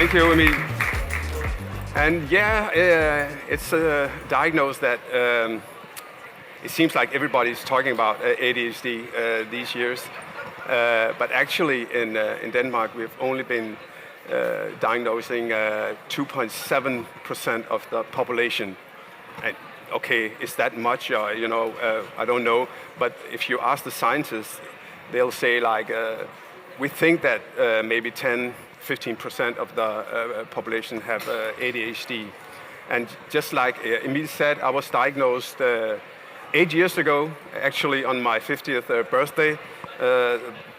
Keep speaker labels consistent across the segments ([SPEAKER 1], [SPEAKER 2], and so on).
[SPEAKER 1] Thank you, Emil. And yeah, it's diagnosed that it seems like everybody's talking about ADHD these years. But actually in Denmark, we've only been diagnosing 2.7% of the population. And okay, is that much? I don't know. But if you ask the scientists, they'll say like, we think that maybe 10-15% of the population have ADHD. And just like Emil said, I was diagnosed 8 years ago, actually on my 50th birthday,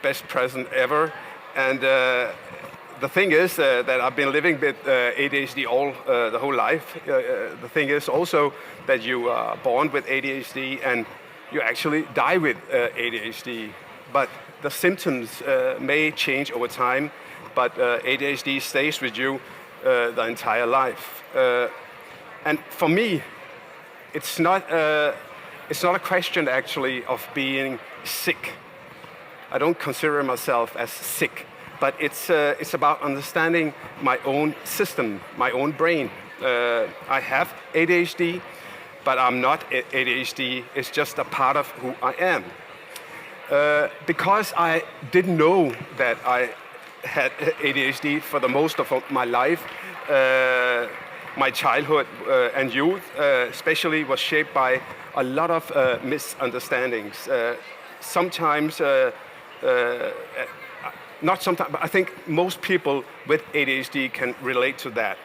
[SPEAKER 1] best present ever. And the thing is that I've been living with ADHD the whole life. The thing is also that you are born with ADHD and you actually die with ADHD. But the symptoms may change over time, but ADHD stays with you the entire life. And for me, it's not a question actually of being sick. I don't consider myself as sick, but it's about understanding my own system, my own brain. I have ADHD, but I'm not ADHD. It's just a part of who I am. Because I didn't know that I had ADHD for the most of my life, my childhood and youth especially was shaped by a lot of misunderstandings. Sometimes, not sometimes, but I think most people with ADHD can relate to that.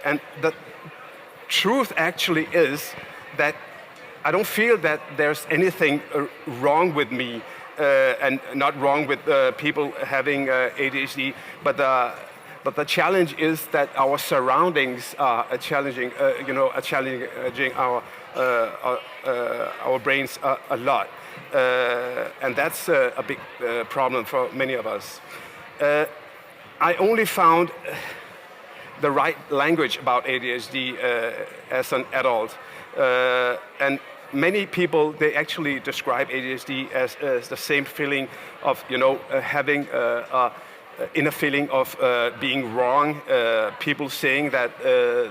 [SPEAKER 1] And the truth actually is that I don't feel that there's anything wrong with me and not wrong with people having ADHD, but the challenge is that our surroundings are challenging our brains a lot, and that's a big problem for many of us. I only found the right language about ADHD as an adult. And many people, they actually describe ADHD as the same feeling of, having inner feeling of being wrong. People saying that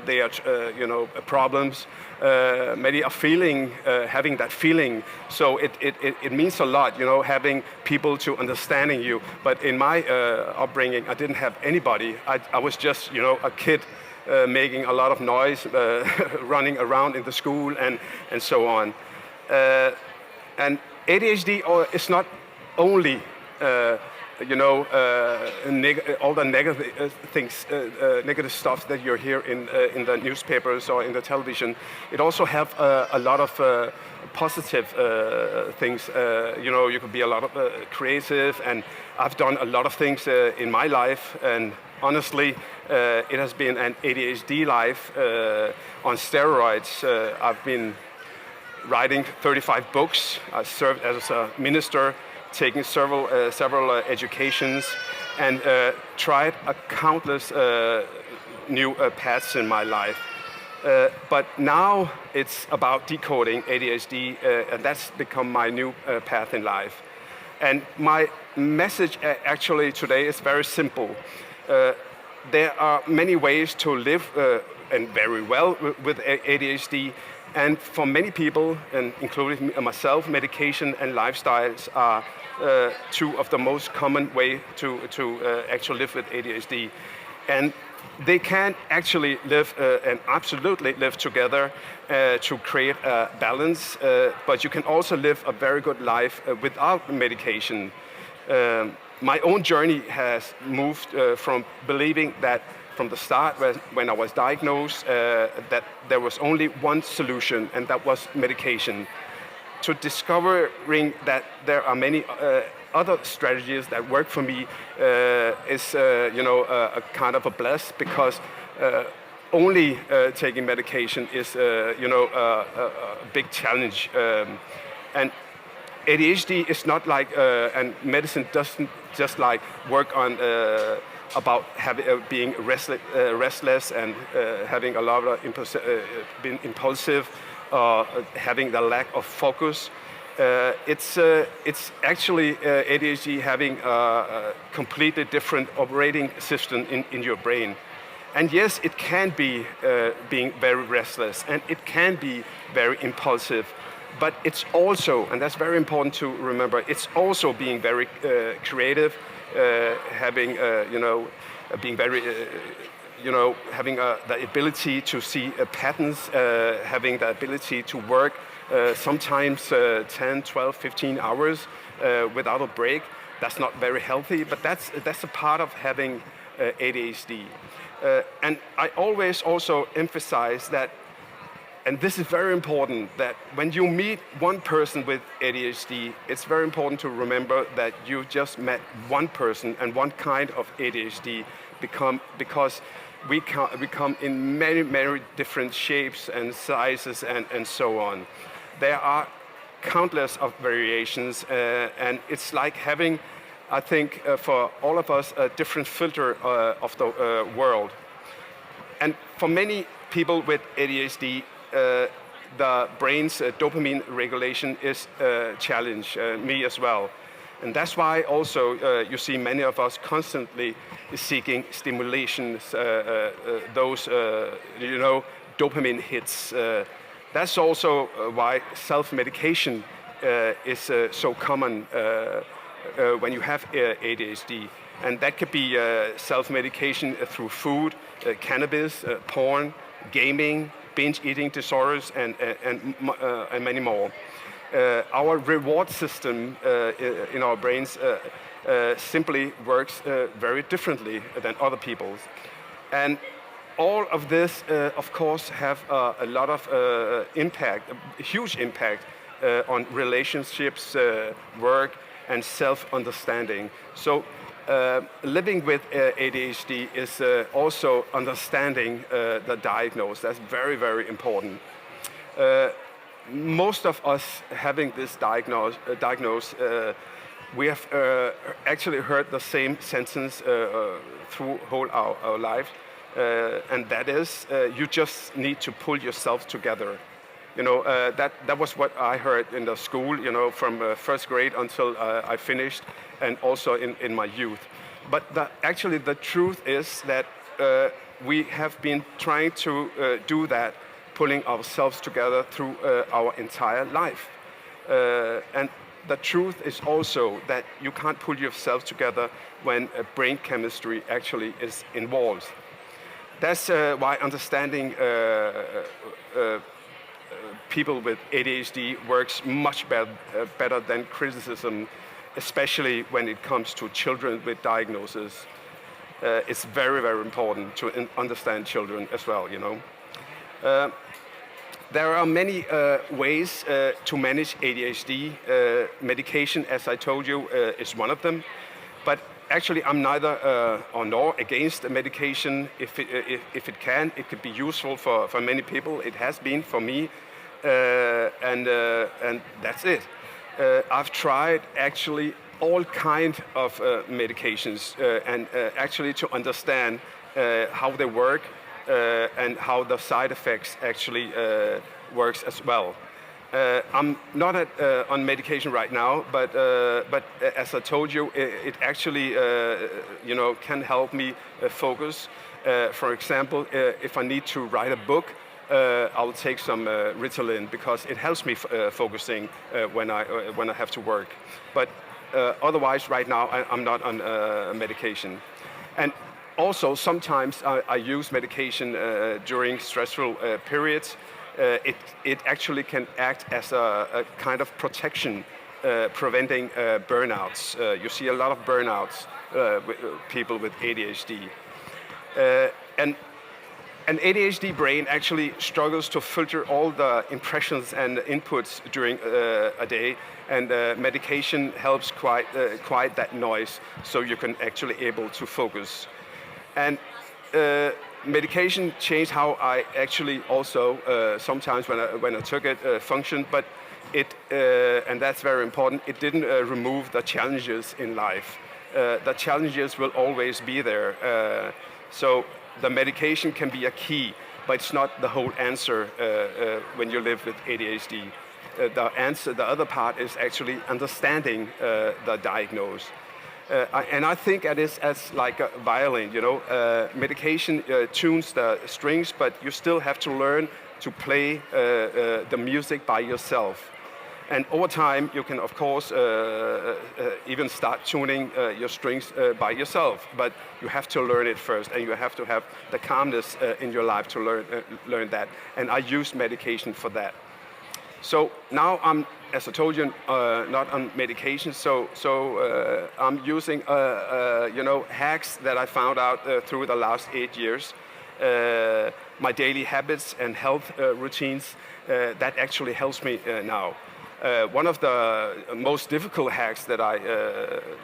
[SPEAKER 1] they are, problems. Many are feeling, having that feeling. So it means a lot, having people to understanding you. But in my upbringing, I didn't have anybody. I was just, a kid. Making a lot of noise, running around in the school and so on. And ADHD is not only, all the negative things, negative stuff that you hear in the newspapers or in the television. It also have a lot of positive things. You could be a lot of creative, and I've done a lot of things in my life, and honestly, it has been an ADHD life on steroids. I've been writing 35 books. I served as a minister, taking several educations, and tried countless new paths in my life. But now it's about decoding ADHD, and that's become my new path in life. And my message actually today is very simple. There are many ways to live and very well with ADHD, and for many people, and including myself, medication and lifestyles are two of the most common way to actually live with ADHD. And they can actually live and absolutely live together to create a balance, but you can also live a very good life without medication. My own journey has moved from believing that from the start when I was diagnosed that there was only one solution, and that was medication, to discovering that there are many other strategies that work for me is a kind of a bless, because only taking medication is a big challenge. And ADHD is not like, and medicine doesn't just like work on about being restless and having a lot of being impulsive, having the lack of focus. It's actually ADHD having a completely different operating system in your brain. And yes, it can be being very restless, and it can be very impulsive, but it's also, and that's very important to remember, it's also being very creative, having, being very, having the ability to see patterns, having the ability to work sometimes 10, 12, 15 hours without a break. That's not very healthy, but that's a part of having ADHD. And I always also emphasize that, and this is very important, that when you meet one person with ADHD, it's very important to remember that you just met one person and one kind of ADHD, because we come in many, many different shapes and sizes and so on. There are countless of variations, and it's like having, I think, for all of us, a different filter of the world. And for many people with ADHD, the brain's dopamine regulation is a challenge, me as well. And that's why also you see many of us constantly seeking stimulations, those dopamine hits. That's also why self-medication is so common when you have ADHD. And that could be self-medication through food, cannabis, porn, gaming, binge eating disorders, and many more. Our reward system in our brains simply works very differently than other people's. And all of this, of course, have a lot of impact, a huge impact on relationships, work, and self-understanding. So living with ADHD is also understanding the diagnosis. That's very, very important. Most of us having this diagnosis, we have actually heard the same sentence through whole our life, and that is, you just need to pull yourself together. That was what I heard in the school, from first grade until I finished, and also in my youth. But actually the truth is that we have been trying to do that, pulling ourselves together through our entire life. And the truth is also that you can't pull yourself together when brain chemistry actually is involved. That's why understanding people with ADHD works much better than criticism, especially when it comes to children with diagnosis. It's very, very important to understand children as well, There are many ways to manage ADHD. Medication, as I told you, is one of them. But actually, I'm neither or nor against the medication. If it can, it could be useful for many people. It has been for me, and that's it. I've tried actually all kinds of medications, and actually to understand how they work and how the side effects actually works as well. I'm not on medication right now, but as I told you, it actually can help me focus. For example, if I need to write a book, I'll take some Ritalin because it helps me focusing when I have to work. But otherwise, right now, I'm not on medication. And also, sometimes I use medication during stressful periods. It actually can act as a kind of protection, preventing burnouts. You see a lot of burnouts with people with ADHD. And an ADHD brain actually struggles to filter all the impressions and inputs during a day, and medication helps quiet that noise so you can actually able to focus. And medication changed how I actually also sometimes when I took it functioned, but and that's very important. It didn't remove the challenges in life. The challenges will always be there. So the medication can be a key, but it's not the whole answer when you live with ADHD. the answer, the other part is actually understanding the diagnosis. And I think it is as like a violin, medication tunes the strings, but you still have to learn to play the music by yourself. And over time, you can, of course, even start tuning your strings by yourself. But you have to learn it first, and you have to have the calmness in your life to learn that. And I use medication for that. So now I'm, as I told you, not on medication. So I'm using, hacks that I found out through the last 8 years. My daily habits and health routines, that actually helps me now. One of the most difficult hacks that I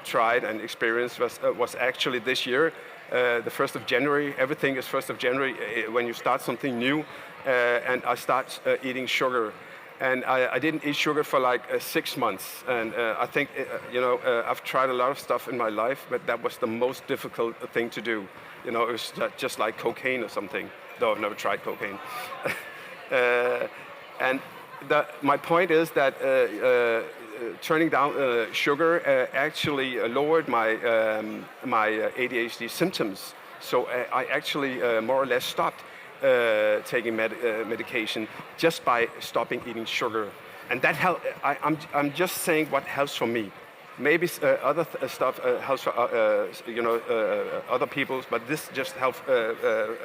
[SPEAKER 1] tried and experienced was actually this year, the 1st of January. Everything is 1st of January when you start something new, and I start eating sugar. And I didn't eat sugar for like 6 months. And I think, I've tried a lot of stuff in my life, but that was the most difficult thing to do. It was just like cocaine or something, though I've never tried cocaine. And my point is that turning down sugar actually lowered my ADHD symptoms. So I actually more or less stopped taking medication just by stopping eating sugar. And that I'm just saying what helps for me. Maybe other stuff helps for other people, but this just helps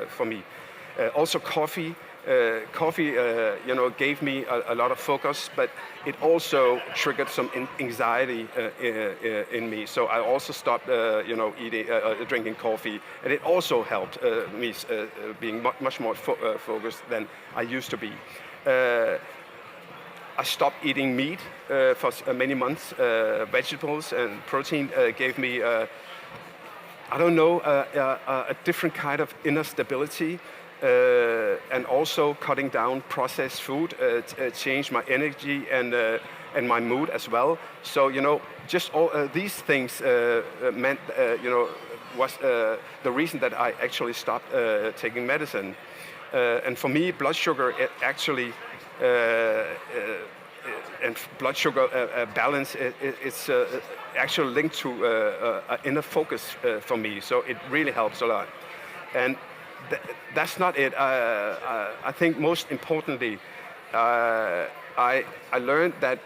[SPEAKER 1] for me. Also coffee. Coffee, gave me a lot of focus, but it also triggered some anxiety in me. So I also stopped, drinking coffee, and it also helped me being much more focused than I used to be. I stopped eating meat for many months. Vegetables and protein gave me, a different kind of inner stability. And also cutting down processed food changed my energy and my mood as well. So just all these things meant was the reason that I actually stopped taking medicine. And for me, blood sugar actually and blood sugar balance is actually linked to inner focus for me. So it really helps a lot. And that's not it. I think most importantly, I learned that,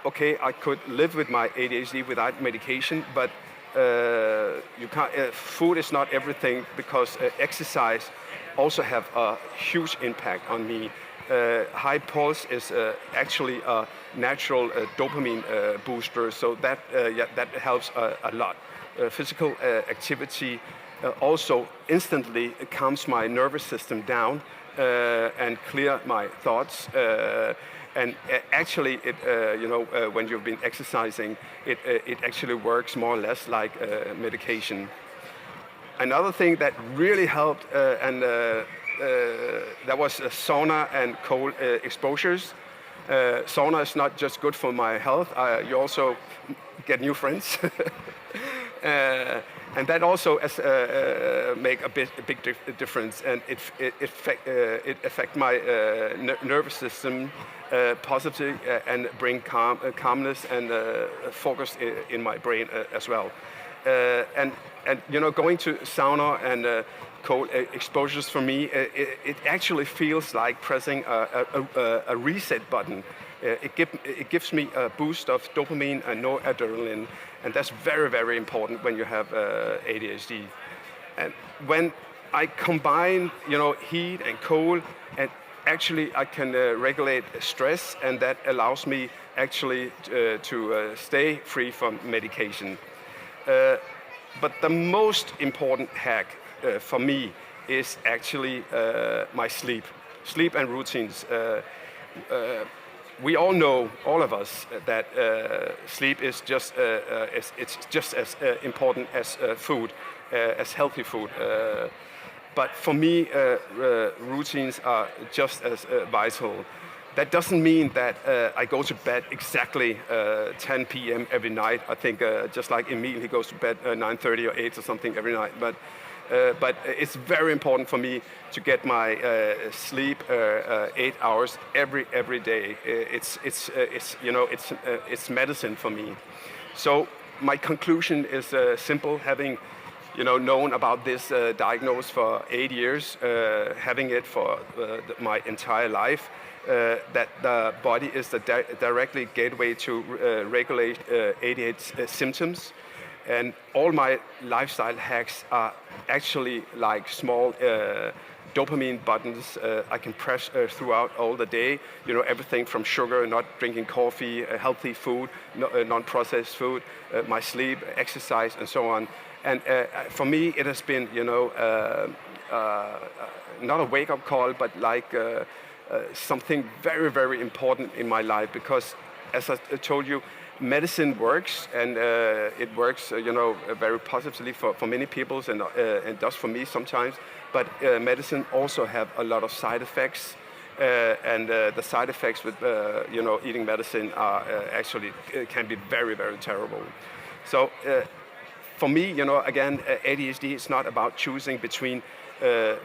[SPEAKER 1] okay, I could live with my ADHD without medication, but you can't. Food is not everything, because exercise also have a huge impact on me. High pulse is actually a natural dopamine booster, so that helps a lot. Physical activity also instantly calms my nervous system down and clear my thoughts. And actually, when you've been exercising, it actually works more or less like medication. Another thing that really helped, that was sauna and cold exposures. Sauna is not just good for my health. You also get new friends. And that also make a big difference, and it affect my nervous system positively and bring calmness and focus in my brain as well. And going to sauna and cold exposures for me, it actually feels like pressing a reset button. It gives me a boost of dopamine and noradrenaline, and that's very, very important when you have ADHD. And when I combine, heat and cold, and actually I can regulate stress, and that allows me actually to stay free from medication. But the most important hack for me is actually my sleep and routines. We all know, all of us, that sleep is just it's just as important as food, as healthy food. But for me, routines are just as vital. That doesn't mean that I go to bed exactly 10 p.m. every night. I think just like Emil, he goes to bed 9:30 or 8 or something every night. But But it's very important for me to get my sleep 8 hours every day. It's medicine for me. So my conclusion is simple. Having known about this diagnosis for 8 years, having it for my entire life, that the body is the directly gateway to regulate ADHD symptoms. And all my lifestyle hacks are actually like small dopamine buttons I can press throughout all the day. Everything from sugar, not drinking coffee, healthy food, non-processed food, my sleep, exercise, and so on. And for me, it has been, not a wake-up call, but like something very, very important in my life. Because, as I told you, medicine works, and it works, very positively for many people, and does for me sometimes. But medicine also have a lot of side effects, and the side effects with, eating medicine are actually can be very, very terrible. So. For me, again, ADHD is not about choosing between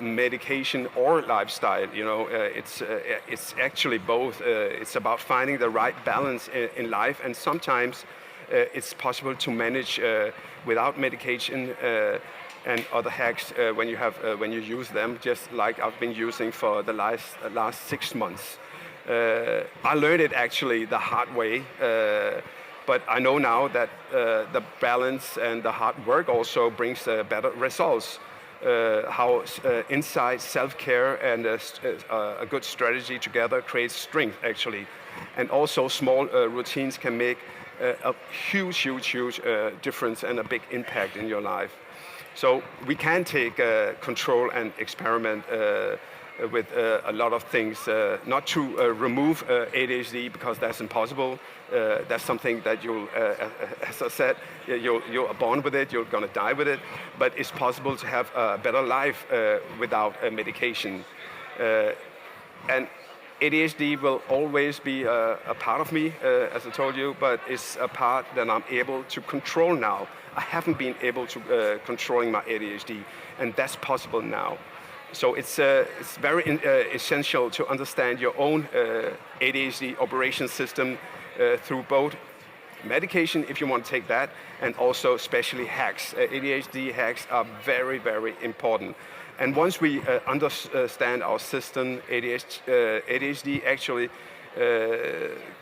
[SPEAKER 1] medication or lifestyle. It's actually both. It's about finding the right balance in life, and sometimes it's possible to manage without medication and other hacks when you use them, just like I've been using for the last 6 months. I learned it actually the hard way. But I know now that the balance and the hard work also brings better results. How insight, self-care, and a good strategy together creates strength, actually. And also small routines can make a huge difference and a big impact in your life. So we can take control and experiment with a lot of things, not to remove ADHD, because that's impossible. That's something that you'll, as I said, you're born with it, you're gonna die with it, but it's possible to have a better life without medication. And ADHD will always be a part of me, as I told you, but it's a part that I'm able to control now. I haven't been able to controlling my ADHD, and that's possible now. So it's very essential to understand your own ADHD operation system through both medication, if you want to take that, and also especially hacks. ADHD hacks are very, very important. And once we understand our system, ADHD actually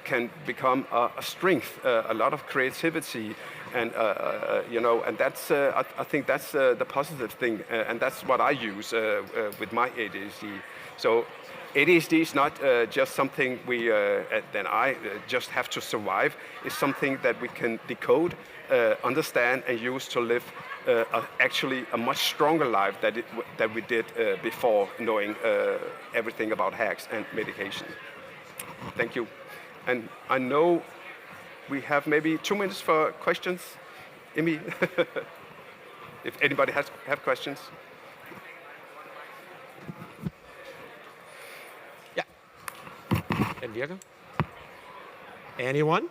[SPEAKER 1] can become a strength, a lot of creativity, and and that's I think that's the positive thing, and that's what I use with my ADHD. So ADHD is not just something I just have to survive. It's something that we can decode, understand, and use to live actually a much stronger life that we did before knowing everything about hacks and medication. Thank you. And I know we have maybe 2 minutes for questions. Emmy, if anybody have questions.
[SPEAKER 2] Ja. Den virker. Anyone?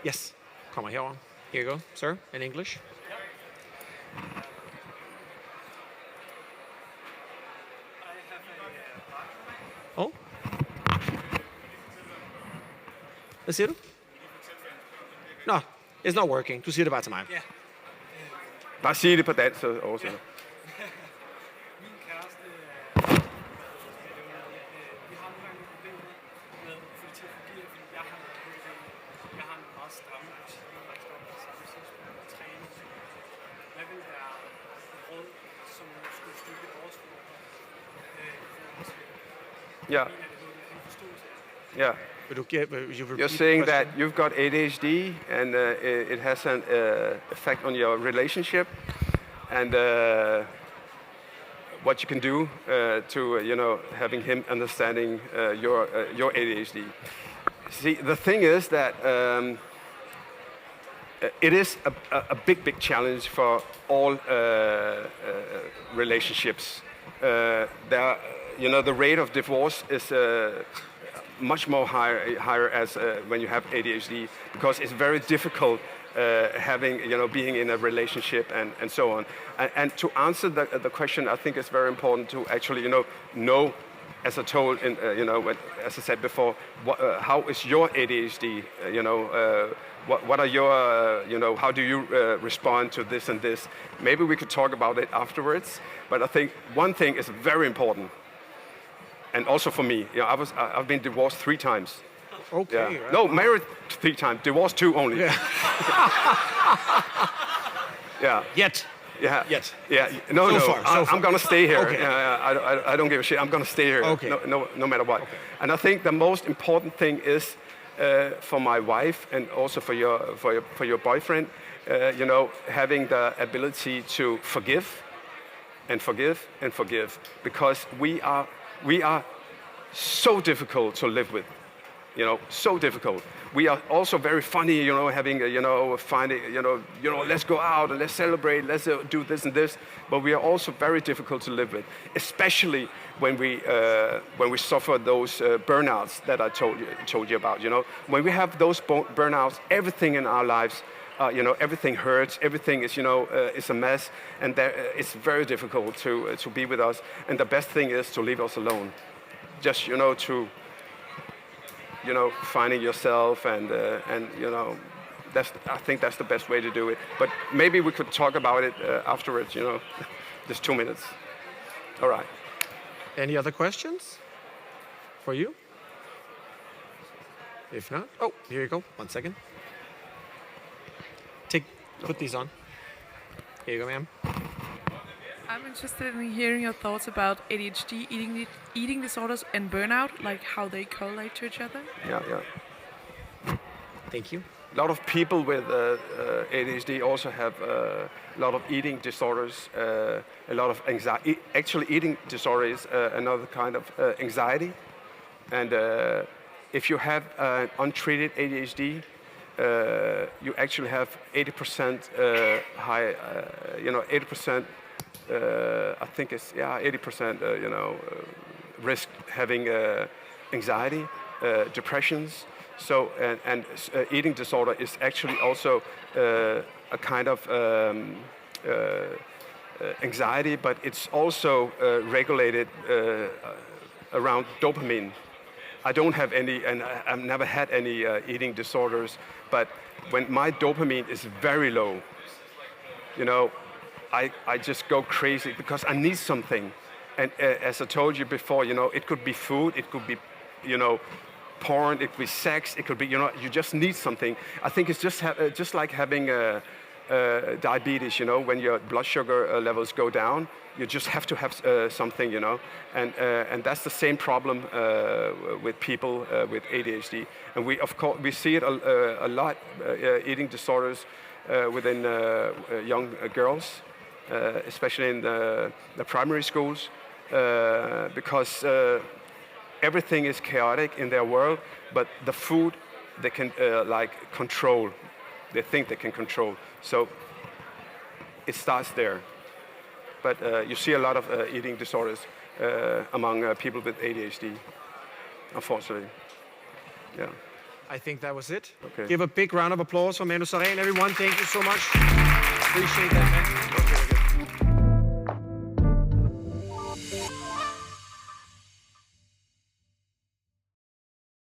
[SPEAKER 2] Yes. Kommer herover. Here you go, sir, in English. Oh. Hvad siger du? Nå, it's not working. Du siger det bare til mig.
[SPEAKER 3] Ja.
[SPEAKER 1] Bare sige det på dansk, så oversætter.
[SPEAKER 3] Min kæreste, vi har nogle gange problemer med at få det til at fungere, fordi jeg har en meget stramme rutine, jeg står på samme tidspunkt og træner. Hvad vil være råd, som skulle styrke vores forhold?
[SPEAKER 1] Yeah. Yeah. You're saying that you've got ADHD, and it has an effect on your relationship, and what you can do to having him understanding your ADHD. See, the thing is that it is a big challenge for all relationships. The rate of divorce is much more higher as when you have ADHD, because it's very difficult having, being in a relationship and so on. And to answer the question, I think it's very important to actually, know, as I told, as I said before, how is your ADHD? What are your, how do you respond to this and this? Maybe we could talk about it afterwards. But I think one thing is very important, and also for me, I've been divorced 3 times.
[SPEAKER 2] Okay.
[SPEAKER 1] Yeah.
[SPEAKER 2] Right.
[SPEAKER 1] No, married 3 times, divorced 2 only.
[SPEAKER 2] Yeah.
[SPEAKER 1] Yeah.
[SPEAKER 2] Yet.
[SPEAKER 1] Yeah.
[SPEAKER 2] Yet.
[SPEAKER 1] Yeah. No,
[SPEAKER 2] So
[SPEAKER 1] no.
[SPEAKER 2] far, so far.
[SPEAKER 1] I'm gonna stay here.
[SPEAKER 2] Okay.
[SPEAKER 1] I don't give a shit. I'm gonna stay here.
[SPEAKER 2] Okay.
[SPEAKER 1] No matter what. Okay. And I think the most important thing is for my wife and also for your boyfriend, having the ability to forgive and forgive and forgive, because we are so difficult to live with. So difficult. We are also very funny, having, finding, let's go out and let's celebrate, let's do this and this. But we are also very difficult to live with, especially when we suffer those burnouts that I told you about. When we have those burnouts, everything in our lives, everything hurts, everything is, is a mess, and it's very difficult to be with us. And the best thing is to leave us alone, just to. Finding yourself and I think that's the best way to do it. But maybe we could talk about it afterwards, just 2 minutes. All right.
[SPEAKER 2] Any other questions for you? If not, oh, here you go. 1 second. Put these on. Here you go, ma'am.
[SPEAKER 4] I'm interested in hearing your thoughts about ADHD, eating disorders, and burnout, like how they correlate to each other.
[SPEAKER 1] Yeah.
[SPEAKER 2] Thank you.
[SPEAKER 1] A lot of people with ADHD also have a lot of eating disorders, a lot of anxiety. Actually, eating disorder is another kind of anxiety. And if you have untreated ADHD, you actually have 80% high, 80%. I think it's 80%. Risk having anxiety, depressions. So and eating disorder is actually also a kind of anxiety, but it's also regulated around dopamine. I don't have any, and I've never had any eating disorders. But when my dopamine is very low, I just go crazy because I need something. And as I told you before, it could be food, it could be, porn, it could be sex, it could be, you just need something. I think it's just like having diabetes, when your blood sugar levels go down, you just have to have something, and that's the same problem with people with ADHD. And we see it a lot, eating disorders within young girls. Especially in the primary schools, because everything is chaotic in their world, but the food they can control. They think they can control. So it starts there. But you see a lot of eating disorders among people with ADHD, unfortunately. Yeah.
[SPEAKER 2] I think that was it.
[SPEAKER 1] Okay.
[SPEAKER 2] Give a big round of applause for Manu Sareen, everyone. Thank you so much. Appreciate that, man. Okay.